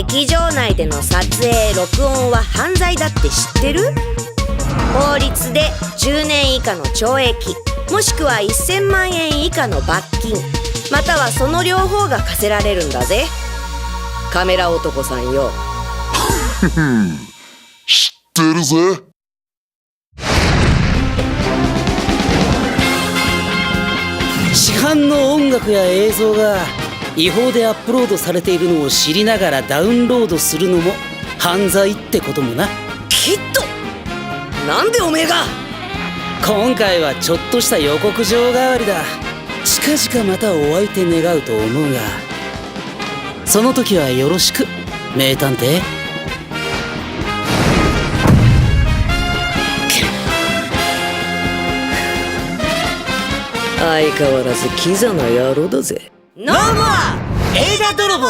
劇場内での撮影録音は犯罪だって知ってる？法律で10年以下の懲役もしくは1000万円以下の罰金またはその両方が課せられるんだぜ。カメラ男さんよ。知ってるぜ。市販の音楽や映像が違法でアップロードされているのを知りながらダウンロードするのも犯罪ってこともな。キッド、なんでおめえが？今回はちょっとした予告状代わりだ。近々またお相手願うと思うが、その時はよろしく名探偵。相変わらずキザな野郎だぜ。ノーモア映画泥棒。